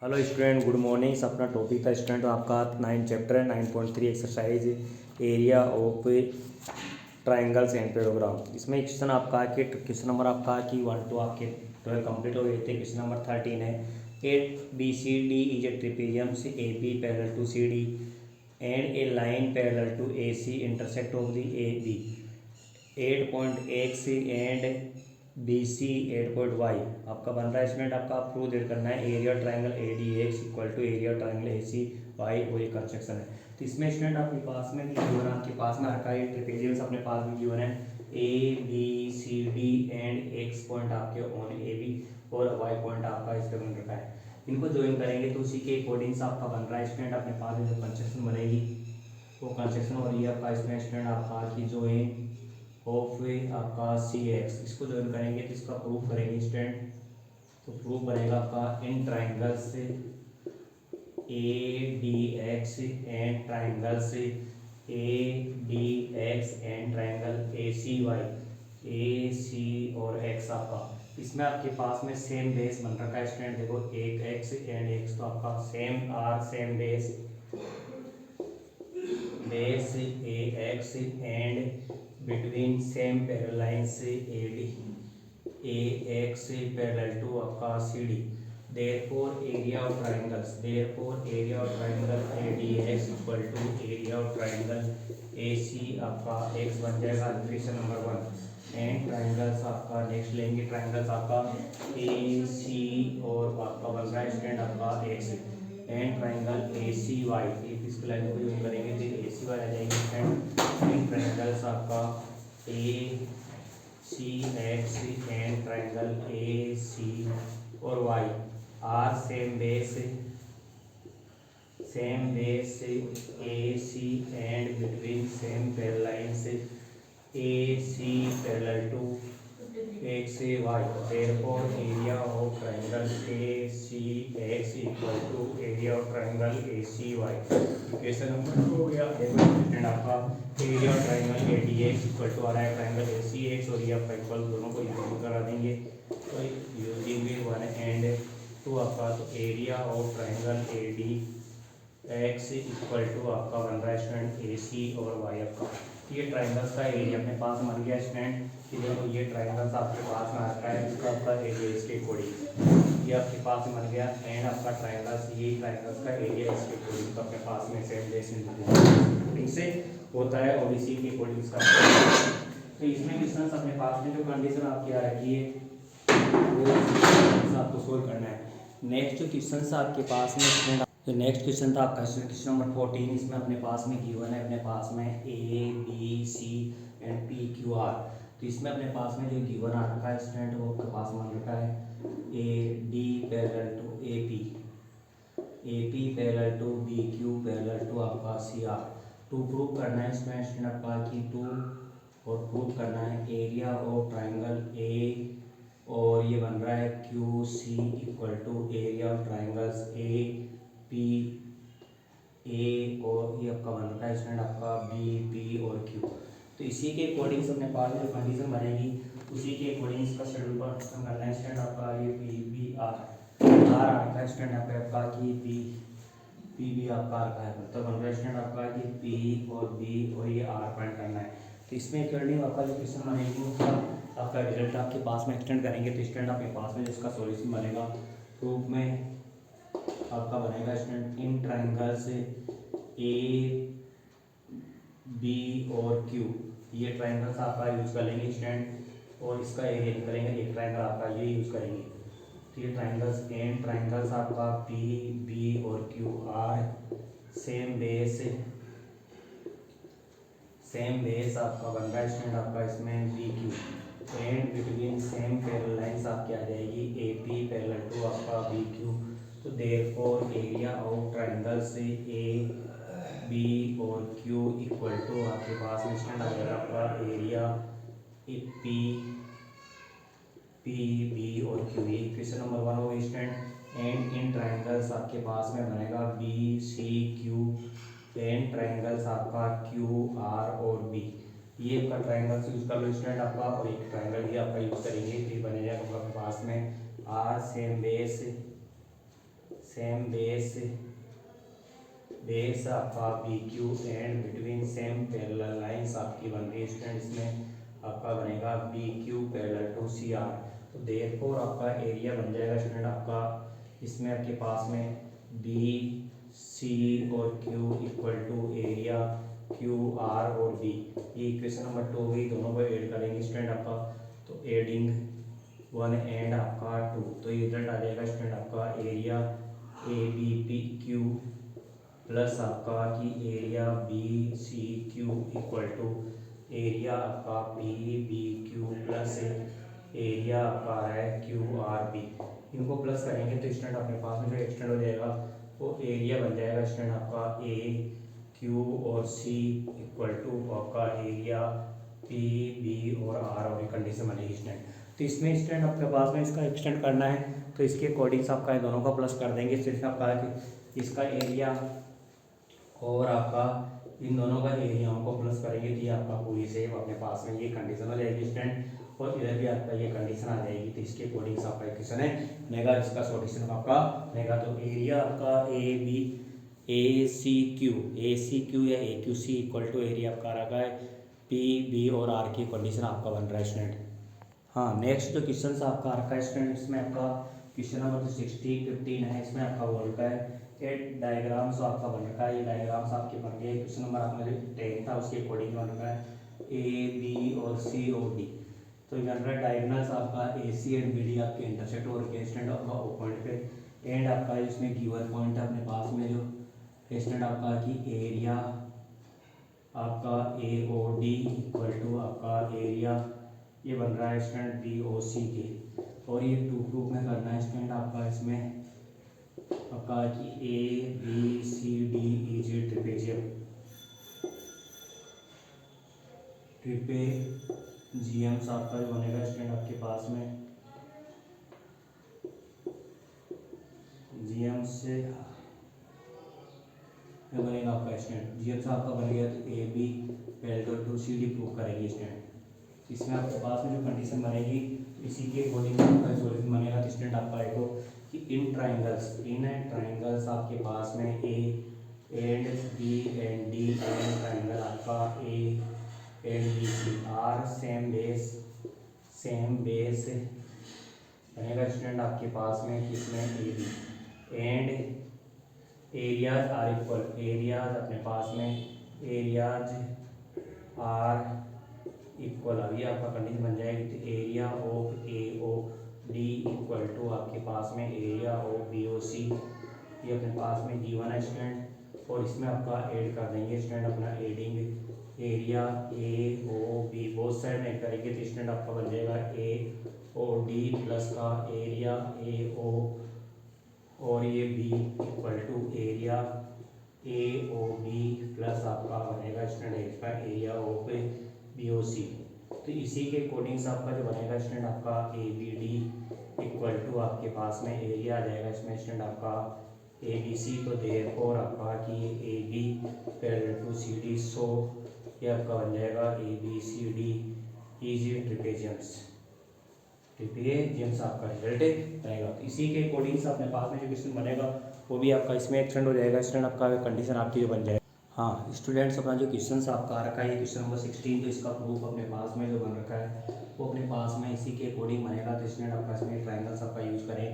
Hello student, good morning. अपना topic था student आपका 9 chapter 9.3 exercise area of triangles and parallelogram. इसमें question आपका कि क्वेश्चन नंबर आपका कि 1 to आपके 12 कंप्लीट हो गए थे। क्वेश्चन नंबर 13 है, at B C D is a trapezium से A B parallel to C D and a line parallel to A C intersect of the A B 8.x and B C 8.y आपका बन रहा है student. आपका prove that करना है area triangle A D X equal to area triangle A C Y वो ये construction है। तो इसमें स्टूडेंट आपके पास में गिवन आपके पास में रखा है ट्रिपेजियम्स अपने पास में गिवन है A B C D and X point आपके ऑन ए बी और वाई पॉइंट आपका इस पर बन रखा है। इनको ज्वाइन करेंगे तो उसी के अकॉर्डिंग से आपका बन रहा है स्टूडेंट अपने पास में जो कंस्ट्रक्शन बनेगी वो कंस्ट्रक्शन हो रही है आपका इसमें स्टूडेंट आपका की ज्वाइन ऑफ आपका सी एक्स। इसको ज्वाइन करेंगे तो इसका प्रूफ करेंगे स्टूडेंट। तो प्रूफ बनेगा आपका in triangles A D X and triangles A D X and triangle A C Y A C और एक्स आपका इसमें आपके पास में सेम बेस बन रखा है स्टूडेंट। देखो एक एक्स एंड एक्स तो आपका same are same base base A X and between same parallel lines A D A X parallel to आपका C D therefore area of triangles area of triangle A D X equal to area of triangle A C आपका X बन जाएगा question number 1। And triangles आपका next लेंगे triangles आपका A C और आपका बन रहा है स्टूडेंट आपका X and triangle A C Y इसको लाइन को यूज करेंगे तो ए सी वाई आ जाएगी एंड ट्राइंगल्स आपका A C X and triangle A C और Y are same base A C and between same parallel lines A C parallel to X Y therefore area of triangle A C X equal to area of triangle A C Y. Equation number 2 हो गया। देखो student आपका area of triangle A D X equal to आ रहा है triangle A C x और ये आपका इक्वल दोनों को यूज करा देंगे तो यूजिंग 1 एंड 2 आपका तो area of triangle A D X equal to आपका बन रहा है स्टूडेंट ए सी और वाई आपका। ये ट्राइंगल्स का एरिया अपने पास बन गया स्टूडेंट कि देखो ये ट्राइंगल्स आपके पास में आता है इसका आपका एरिया इसके अकॉर्डिंग ये आपके पास में बन गया एंड आपका ट्राइंगल्स ये ट्राइंगल्स का एरिया इसके अकॉर्डिंग तो अपने पास में सेम बेस से होता है और इसी के अकॉर्डिंग इसका तो इसमें क्वेश्चन अपने पास में जो कंडीशन आपकी आ रखी है वो आपको सोल्व करना है। नेक्स्ट क्वेश्चन आपके पास में तो नेक्स्ट क्वेश्चन था आपका क्वेश्चन नंबर 14। इसमें अपने पास में गिवन है अपने पास में A B C and P Q R. तो इसमें अपने पास में जो गिवन आ रखा है स्टूडेंट वो आपके पास में रखा है A D parallel to A P parallel to B Q parallel to आपका सी आर। टू प्रूव करना है इसमें स्टूडेंट आपका की टू और प्रूव करना है एरिया ऑफ ट्राइंगल ए और ये बन रहा है Q C equal to area of triangles A P A और ये आपका बन रहा है स्टूडेंट आपका बी पी और क्यू। तो इसी के अकॉर्डिंग अपने पास जो कंडीशन बनेगी उसी के अकॉर्डिंग इसका शेड्यूल पर खत्म करना है स्टूडेंट आपका ये पी बी आर आर आता है स्टूडेंट आपका की पी बी आपका आता है मतलब बन रहा है स्टूडेंट आपका की पी और बी और ये आर पॉइंट करना है। तो इसमें अकॉर्डिंग आपका जो क्वेश्चन बनेगी उसका आपका रिजल्ट आपके पास में एक्सटेंड करेंगे तो स्टूडेंट आपके पास में जिसका सॉल्यूशन बनेगा प्रूफ में आपका बनेगा student in triangles A B और क्यू ये ट्राइंगल्स आपका यूज कर लेंगे स्टूडेंट और इसका एरिया निकलेंगे एक ट्राइंगल आपका ये यूज करेंगे। तो ये ट्राइंगल्स एन ट्राइंगल्स आपका पी बी और क्यू आर सेम बेस आपका बन रहा है स्टूडेंट आपका इसमें B Q and between same parallel lines आपकी आ जाएगी ए पी पैरेलल टू आपका बी क्यू। तो therefore area of triangles A B और क्यू इक्वल टू आपके पास में स्टूडेंट आ जाएगा आपका एरिया पी बी और क्यू। ये क्वेश्चन नंबर 1 हो स्टूडेंट एंड इन ट्राइंगल्स आपके पास में बनेगा B C Q and triangles आपका क्यू आर और बी ये आपका ट्राइंगल्स यूज कर लो स्टूडेंट आपका और एक ट्राइंगल ही आपका यूज करेंगे तो बनेगा आपके पास में आर सेम बेस बेस आपका B Q and between same parallel lines आपकी बन रही है स्टूडेंट। इसमें आपका बनेगा B Q parallel to C R. तो देयरफॉर आपका एरिया बन जाएगा स्टूडेंट आपका, इसमें आपके पास में बी सी और Q equal to area Q R और बी। ये इक्वेशन नंबर 2 होगी, दोनों को ऐड करेंगे स्टूडेंट आपका। तो एडिंग 1 एंड आपका 2, तो ये रिजल्ट आ जाएगा स्टूडेंट आपका area A B P Q plus आपका कि area B C Q equal to area आपका P B Q plus area आपका है क्यू आर बी। इनको प्लस करेंगे तो स्टूडेंट अपने पास में जो एक्सटेंड हो जाएगा वो एरिया बन जाएगा स्टूडेंट आपका ए क्यू और सी इक्वल टू आपका एरिया पी बी और आर, और कंडीशन बनेगी स्टूडेंट। तो इसमें स्टूडेंट आपके पास में इसका एक्सटेंड करना है तो इसके अकॉर्डिंग आपका दोनों का प्लस कर देंगे। सिर्फ आपका कि इसका एरिया और आपका इन दोनों का एरियाओं को प्लस करेंगे तो ये आपका पूरी से अपने पास में ये कंडीशन हो जाएगी स्टूडेंट, और इधर भी आपका ये कंडीशन आ जाएगी। तो इसके अकॉर्डिंग आपका इक्वेशन है बनेगा, इसका सॉल्यूशन आपका बनेगा। तो एरिया आपका ए सी क्यू या A Q C equal to area आपका रखा है पी बी और आर की कंडीशन आपका बन रहा है स्टूडेंट। हाँ, नेक्स्ट जो क्वेश्चन आपका रखा है स्टूडेंट, इसमें आपका क्वेश्चन नंबर 15 है। इसमें आपका वर्ल्ड का है एट डायग्राम्स आपका बन रखा है। ये डायग्राम्स आपके बन गए। क्वेश्चन नंबर आपका जो 10 था उसके अकॉर्डिंग बन रखा है ए बी और सी और डी। तो ये बन रहा है डायगोनल्स आपका A C and B D आपके इंटरसेक्ट और स्टैंड आपका ओ पॉइंट पे एंड आपका इसमें गिवन पॉइंट है अपने पास में जो स्टैंड आपका कि एरिया आपका ए ओ डी इक्वल टू आपका एरिया ये बन रहा है स्टैंड बी ओ सी के, और ये टू ग्रुप में करना है स्टैंड आपका। इसमें आपका कि A B C D E जी ट्रिपेजियम्स आपका जो बनेगा स्टैंड आपके पास में जीएम से बनेगा आपका स्टैंड। जीएम से आपका बन गया तो A B parallel to C D prove करेगी स्टैंड। इसमें आपके पास में जो कंडीशन बनेगी इसी के अकॉर्डिंग आपका सॉल्यूशन बनेगा। तो स्टूडेंट आपका देखो कि इन ट्राइंगल्स आपके पास में A and B and D and triangle आपका A and B C are same base बनेगा स्टूडेंट आपके पास में किसमें A B and areas are equal, areas अपने पास में एरियाज आर इक्वल, अभी आपका कंडीशन बन जाएगी। तो area of A O D equal to आपके पास में area of B O C, ये अपने पास में गिवन है स्टूडेंट। और इसमें आपका ऐड कर देंगे स्टूडेंट अपना adding area A O B both side में करेंगे तो स्टूडेंट आपका बन जाएगा ए ओ डी प्लस का एरिया ए ओ और ये B equal to area A O B plus आपका बनेगा स्टूडेंट का area of B O C. तो इसी के अकॉर्डिंग आपका जो बनेगा स्टूडेंट आपका A B D equal to आपके पास में एरिया आ जाएगा इसमें स्टूडेंट आपका ए बी सी। तो देयरफॉर आपका कि A B parallel to C D, so ये आपका बन जाएगा A B C D is trapeziums आपका रिजल्ट रहेगा। तो इसी के अकॉर्डिंग अपने पास में जो क्वेश्चन बनेगा वो भी आपका इसमें एक्सटेंड हो जाएगा स्टूडेंट आपका कंडीशन आपकी जो बन जाएगा। हाँ स्टूडेंट्स, अपना जो क्वेश्चन आपका आ रखा है क्वेश्चन नंबर 16, तो इसका प्रूफ अपने पास में जो बन रखा है वो अपने पास में इसी के अकॉर्डिंग बनेगा। तो स्टूडेंट आपका इसमें ट्राइंगल्स आपका यूज करें।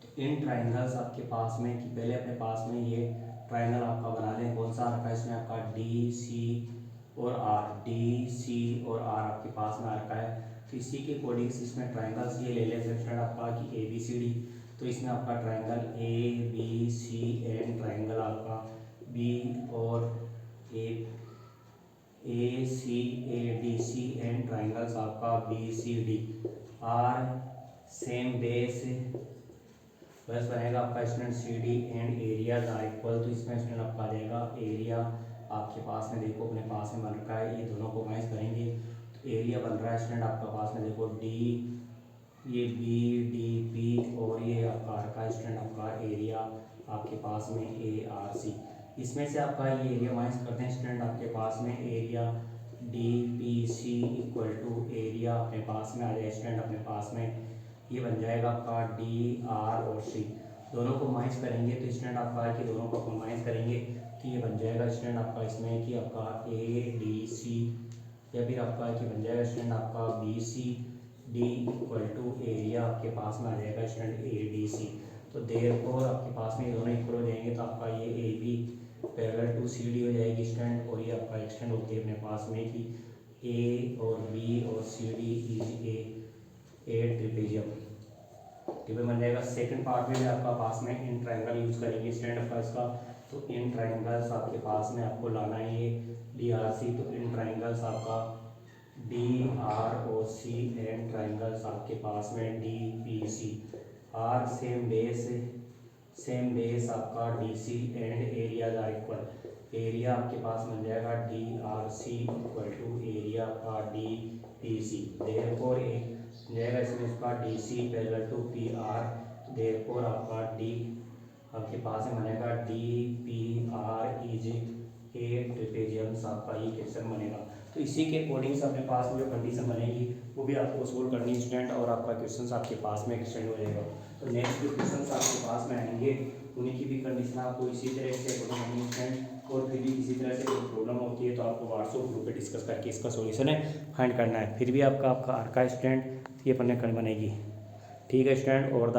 तो इन ट्राइंगल्स आपके पास में कि पहले अपने पास में ये ट्राइंगल आपका बना लें। कौन सा आ रखा है इसमें आपका डी सी और आर, डी सी और आर आपके पास में आ रखा है। तो इसी के अकॉर्डिंग इसमें ट्राइंगल्स ये ले लें स्टूडेंट आपका कि ए बी सी डी। तो इसमें आपका triangle A B C and triangle आपका बी और A C A D C and triangles आपका B C D are same base बस बनेगा आपका student C D and areas are equal. तो इसमें स्टूडेंट आपका आ जाएगा एरिया आपके पास में देखो अपने पास में बन रखा है, ये दोनों को माइनस करेंगे तो एरिया बन रहा है स्टूडेंट आपका पास में देखो डी ये बी डी पी और ये आपका रखा है स्टूडेंट आपका एरिया आपके पास में ए आर सी। इसमें से आपका ये एरिया माइनस करते हैं स्टूडेंट आपके पास में area D P C equal to area अपने पास में आ जाए स्टूडेंट अपने पास में ये बन जाएगा आपका डी आर और सी। दोनों को माइनस करेंगे तो स्टूडेंट आपका कि दोनों को अपन माइनस करेंगे तो ये बन जाएगा स्टूडेंट आपका इसमें कि आपका ADC, या फिर आपका कि बन जाएगा स्टूडेंट आपका BCD इक्वल टू एरिया आपके पास में आ जाएगा स्टूडेंट ADC। तो देयरफॉर आपके पास में ये दोनों इक्वल हो जाएंगे तो आपका ये AB पैरेलल टू CD हो जाएगी स्टूडेंट, और ये आपका एक्सटेंड होती है अपने पास में कि A और B और CD इज ए ट्रिपेजियम। ठीक है, बन जाएगा। सेकंड पार्ट में भी आपका पास में इन ट्रायंगल यूज करेंगे स्टूडेंट आपका इसका, तो इन ट्रायंगल्स आपके पास में आपको लाना है ये DRC, तो इन ट्रायंगल्स आपका DROC एंड ट्रायंगल्स आपके पास में DPC आर सेम बेस आपका DC and areas are equal. Area आपके पास बन जाएगा DRC इक्वल टू एरिया का DPC। देयरफॉर एक जाएगा इसमें इसका DC parallel to PR, therefore आपका D आपके पास में बनेगा DPR इज ए ट्रिपेजियम, आपका ये क्वेश्चन बनेगा। तो इसी के अकॉर्डिंग से अपने पास में जो कंडीशन बनेगी वो भी आपको सोल्व करनी है स्टूडेंट, और आपका क्वेश्चन आपके पास में एक्सटेंड हो जाएगा। तो नेक्स्ट जो क्वेश्चन आपके पास में आएंगे उन्हीं की भी कंडीशन आपको इसी तरह से करनी है, और फिर भी किसी तरह से कोई प्रॉब्लम होती है तो आपको व्हाट्सएप ग्रुप पे डिस्कस करके इसका सॉल्यूशन है फाइंड करना है। फिर भी आपका आर का स्टूडेंट ये पढ़ने बनेगी। ठीक है स्टूडेंट, और